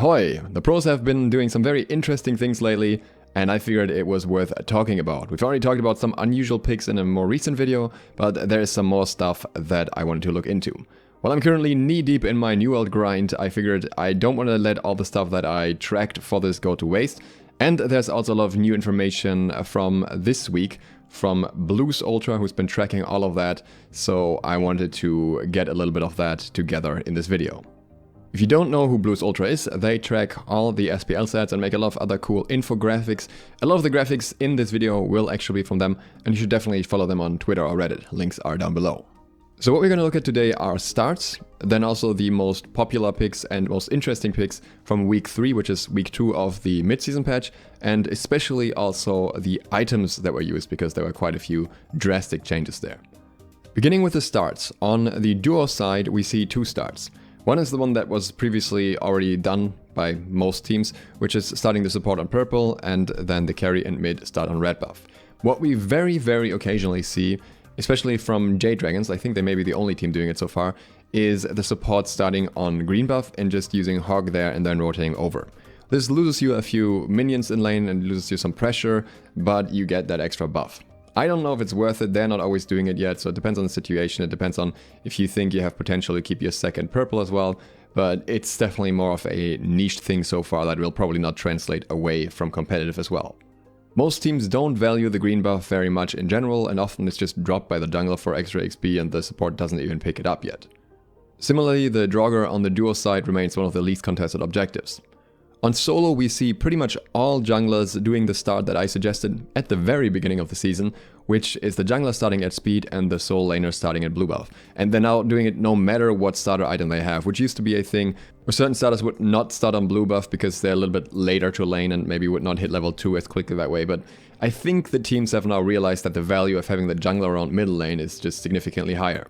Ahoy! The pros have been doing some very interesting things lately, and I figured it was worth talking about. We've already talked about some unusual picks in a more recent video, but there is some more stuff that I wanted to look into. While I'm currently knee-deep in my New World grind, I figured I don't want to let all the stuff that I tracked for this go to waste, and there's also a lot of new information from this week from Blues Ultra, who's been tracking all of that, so I wanted to get a little bit of that together in this video. If you don't know who Blues Ultra is, they track all the SPL sets and make a lot of other cool infographics. A lot of the graphics in this video will actually be from them, and you should definitely follow them on Twitter or Reddit. Links are down below. So what we're going to look at today are starts, then also the most popular picks and most interesting picks from week 3, which is week 2 of the mid-season patch, and especially also the items that were used, because there were quite a few drastic changes there. Beginning with the starts, on the duo side we see 2 starts. One is the one that was previously already done by most teams, which is starting the support on purple and then the carry and mid start on red buff. What we very occasionally see, especially from J-Dragons, I think they may be the only team doing it so far, is the support starting on green buff and just using Hog there and then rotating over. This loses you a few minions in lane and loses you some pressure, but you get that extra buff. I don't know if it's worth it, they're not always doing it yet, so it depends on the situation, it depends on if you think you have potential to keep your second purple as well, but it's definitely more of a niche thing so far that will probably not translate away from competitive as well. Most teams don't value the green buff very much in general, and often it's just dropped by the jungler for extra XP and the support doesn't even pick it up yet. Similarly, the Draugr on the duo side remains one of the least contested objectives. On solo, we see pretty much all junglers doing the start that I suggested at the very beginning of the season, which is the jungler starting at speed and the solo laner starting at blue buff. And they're now doing it no matter what starter item they have, which used to be a thing where certain starters would not start on blue buff because they're a little bit later to lane and maybe would not hit level 2 as quickly that way. But I think the teams have now realized that the value of having the jungler around middle lane is just significantly higher.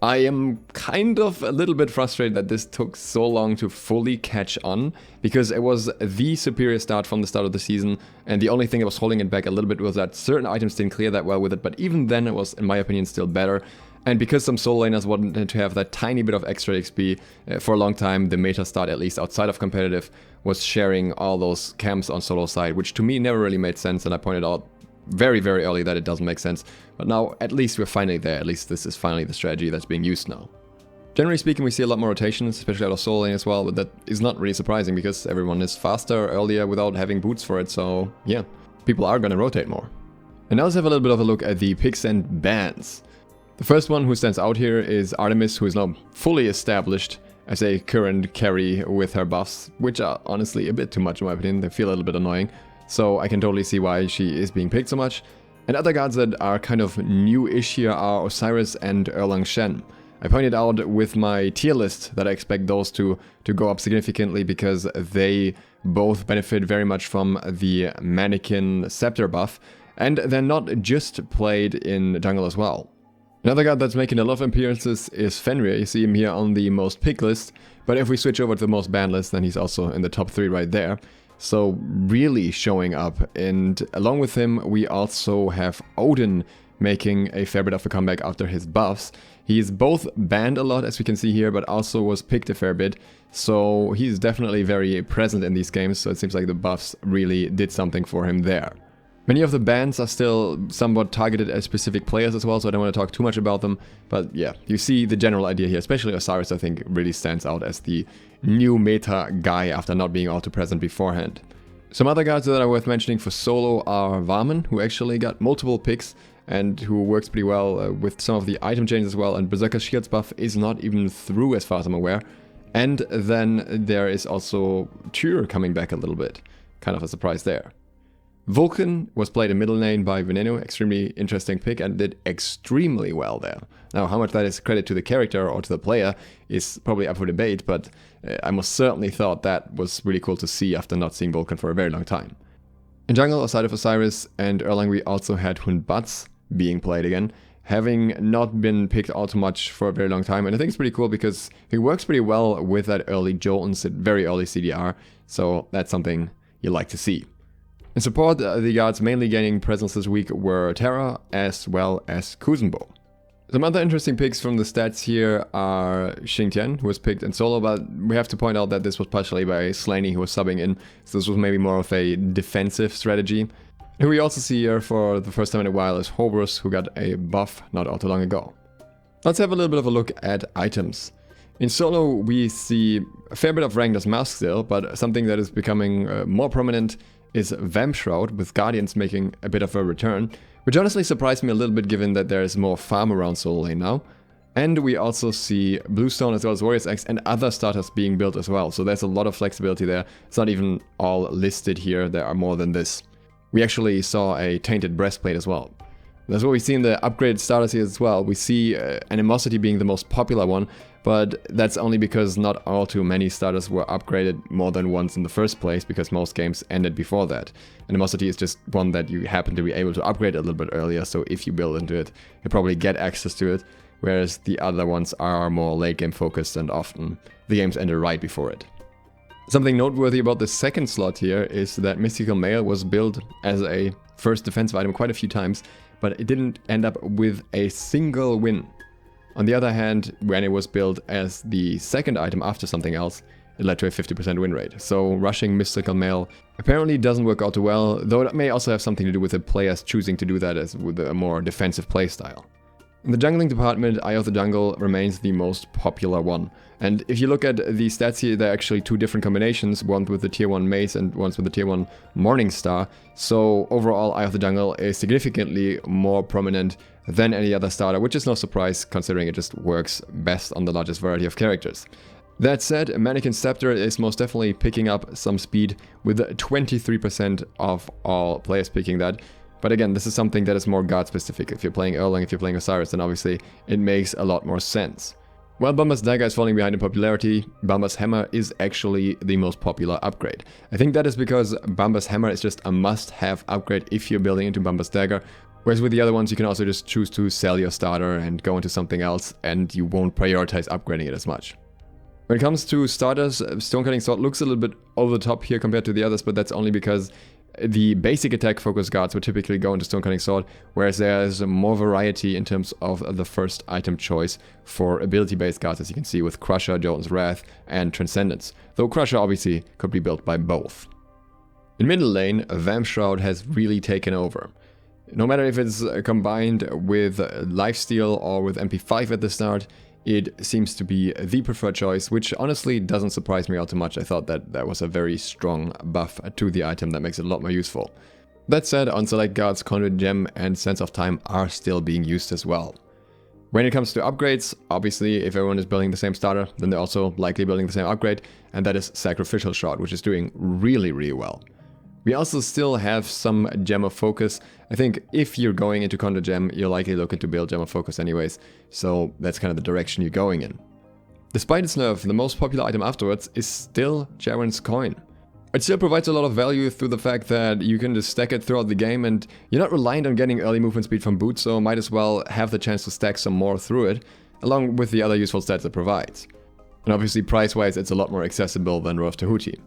I am kind of a little bit frustrated that this took so long to fully catch on, because it was the superior start from the start of the season, and the only thing that was holding it back a little bit was that certain items didn't clear that well with it, but even then it was, in my opinion, still better. And because some solo laners wanted to have that tiny bit of extra XP, for a long time the meta start, at least outside of competitive, was sharing all those camps on solo side, which to me never really made sense, and I pointed out very early that it doesn't make sense, but now at least we're finally there. At least this is finally the strategy that's being used now. Generally speaking, we see a lot more rotations, especially out of solo lane as well, but that is not really surprising because everyone is faster earlier without having boots for it, so yeah, people are gonna rotate more. And now let's have a little bit of a look at the picks and bans. The first one who stands out here is Artemis, who is now fully established as a current carry with her buffs, which are honestly a bit too much in my opinion. They feel a little bit annoying. So I can totally see why she is being picked so much. And other gods that are kind of new-ish here are Osiris and Erlang Shen. I pointed out with my tier list that I expect those two to go up significantly because they both benefit very much from the Mannequin Scepter buff, and they're not just played in jungle as well. Another god that's making a lot of appearances is Fenrir. You see him here on the most pick list, but if we switch over to the most banned list, then he's also in the top 3 right there. So really showing up, and along with him we also have Odin making a fair bit of a comeback after his buffs. He's both banned a lot, as we can see here, but also was picked a fair bit, so he's definitely very present in these games, so it seems like the buffs really did something for him there. Many of the bans are still somewhat targeted at specific players as well, so I don't want to talk too much about them. But yeah, you see the general idea here, especially Osiris I think really stands out as the new meta guy after not being all too present beforehand. Some other guys that are worth mentioning for solo are Varman, who actually got multiple picks and who works pretty well with some of the item changes as well, and Berserker Shield's buff is not even through as far as I'm aware. And then there is also Tyr coming back a little bit, kind of a surprise there. Vulcan was played in middle lane by Veneno, extremely interesting pick, and did extremely well there. Now, how much that is credit to the character or to the player is probably up for debate, but I most certainly thought that was really cool to see after not seeing Vulcan for a very long time. In jungle, aside of Osiris and Erlang, we also had Hun Batz being played again, having not been picked all too much for a very long time, and I think it's pretty cool because he works pretty well with that early Joltons, very early CDR, so that's something you like to see. In support, the gods mainly gaining presence this week were Terra as well as Kuzenbo. Some other interesting picks from the stats here are Xingtian, who was picked in solo, but we have to point out that this was partially by Slaney, who was subbing in, so this was maybe more of a defensive strategy. Who we also see here for the first time in a while is Hobrus, who got a buff not all too long ago. Let's have a little bit of a look at items. In solo, we see a fair bit of Ranger's Mask still, but something that is becoming more prominent is Vamp Shroud, with Guardians making a bit of a return, which honestly surprised me a little bit given that there is more farm around solo lane now. And we also see Bluestone as well as Warrior's Axe and other starters being built as well, so there's a lot of flexibility there. It's not even all listed here, there are more than this. We actually saw a Tainted Breastplate as well. That's what we see in the upgraded starters here as well. We see Animosity being the most popular one, but that's only because not all too many starters were upgraded more than once in the first place, because most games ended before that. Animosity is just one that you happen to be able to upgrade a little bit earlier, so if you build into it, you probably get access to it, whereas the other ones are more late game focused and often the games ended right before it. Something noteworthy about the second slot here is that Mystical Mail was built as a first defensive item quite a few times, but it didn't end up with a single win. On the other hand, when it was built as the second item after something else, it led to a 50% win rate. So rushing Mystical Mail apparently doesn't work out too well, though it may also have something to do with the players choosing to do that as with a more defensive playstyle. In the jungling department, Eye of the Jungle remains the most popular one. And if you look at the stats here, there are actually two different combinations, one with the tier 1 Mace and one with the tier 1 Morning Star. So overall, Eye of the Jungle is significantly more prominent than any other starter, which is no surprise considering it just works best on the largest variety of characters. That said, Mannequin Scepter is most definitely picking up some speed, with 23% of all players picking that. But again, this is something that is more guard specific. If you're playing Erlang, if you're playing Osiris, then obviously it makes a lot more sense. While Bumba's Dagger is falling behind in popularity, Bumba's Hammer is actually the most popular upgrade. I think that is because Bumba's Hammer is just a must-have upgrade if you're building into Bumba's Dagger, whereas with the other ones you can also just choose to sell your starter and go into something else, and you won't prioritize upgrading it as much. When it comes to starters, Stonecutting Sword looks a little bit over the top here compared to the others, but that's only because the basic attack focus guards would typically go into Stonecutting Sword, whereas there's more variety in terms of the first item choice for ability-based guards, as you can see with Crusher, Jotun's Wrath, and Transcendence, though Crusher obviously could be built by both. In middle lane, Vamp Shroud has really taken over. No matter if it's combined with Lifesteal or with MP5 at the start, it seems to be the preferred choice, which honestly doesn't surprise me all too much. I thought that that was a very strong buff to the item that makes it a lot more useful. That said, on select guards, Conduit Gem and Sense of Time are still being used as well. When it comes to upgrades, obviously if everyone is building the same starter, then they're also likely building the same upgrade, and that is Sacrificial Shroud, which is doing really, really well. We also still have some Gem of Focus. I think if you're going into Conduit Gem, you're likely looking to build Gem of Focus anyways, so that's kind of the direction you're going in. Despite its nerf, the most popular item afterwards is still Charon's Coin. It still provides a lot of value through the fact that you can just stack it throughout the game, and you're not reliant on getting early movement speed from boots, so might as well have the chance to stack some more through it, along with the other useful stats it provides. And obviously price-wise it's a lot more accessible than Roth Tahuti.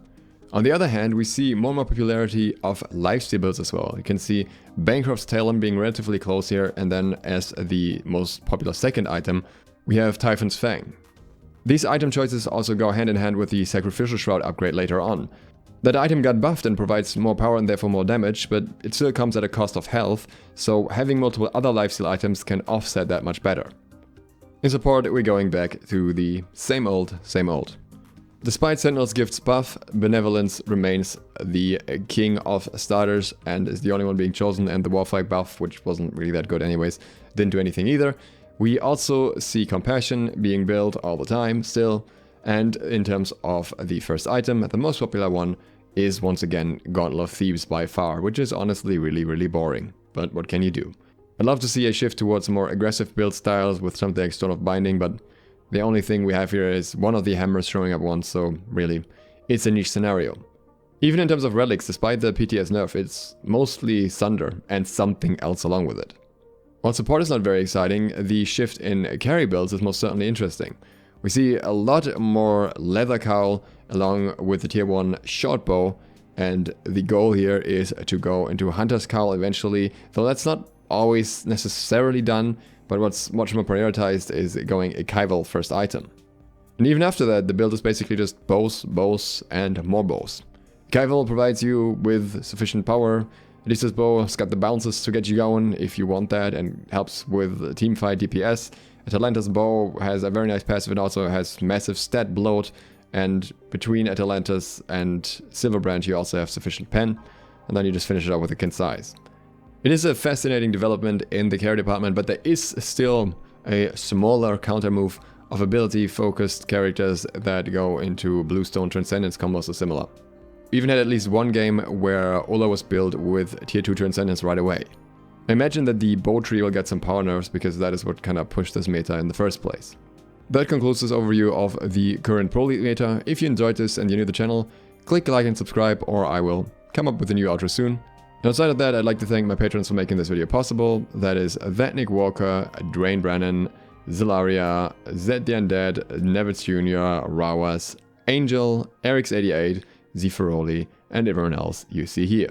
On the other hand, we see more and more popularity of lifesteal builds as well. You can see Bancroft's Talon being relatively close here, and then as the most popular second item, we have Typhon's Fang. These item choices also go hand in hand with the Sacrificial Shroud upgrade later on. That item got buffed and provides more power and therefore more damage, but it still comes at a cost of health, so having multiple other lifesteal items can offset that much better. In support, we're going back to the same old, same old. Despite Sentinel's Gift's buff, Benevolence remains the king of starters and is the only one being chosen, and the Warflag buff, which wasn't really that good anyways, didn't do anything either. We also see Compassion being built all the time still, and in terms of the first item, the most popular one is once again Gauntlet of Thieves by far, which is honestly really boring, but what can you do? I'd love to see a shift towards more aggressive build styles with something like Stone of Binding, but the only thing we have here is one of the hammers showing up once, so really, it's a niche scenario. Even in terms of relics, despite the PTS nerf, it's mostly Sunder and something else along with it. While support is not very exciting, the shift in carry builds is most certainly interesting. We see a lot more Leather Cowl along with the tier 1 short bow, and the goal here is to go into Hunter's Cowl eventually, though that's not always necessarily done, but what's much more prioritized is going a Kaival first item. And even after that, the build is basically just bows, bows, and more bows. Kaival provides you with sufficient power. Lisa's bow has got the bounces to get you going if you want that, and helps with teamfight DPS. Atalanta's bow has a very nice passive and also has massive stat bloat, and between Atalanta's and Silverbrand you also have sufficient pen, and then you just finish it up with a Concise. It is a fascinating development in the carry department, but there is still a smaller counter move of ability focused characters that go into Bluestone Transcendence combos or similar. We even had at least one game where Ola was built with tier 2 Transcendence right away. I imagine that the bow tree will get some power nerfs because that is what kind of pushed this meta in the first place. That concludes this overview of the current Pro League meta. If you enjoyed this and you're new to the channel, click like and subscribe, or I will come up with a new outro soon. And outside of that, I'd like to thank my patrons for making this video possible. That is Nick Walker, Drain Brennan, Zilaria, Zed the Undead, Nevitz Jr., Rawas, Angel, Eric's88, Zifaroli, and everyone else you see here.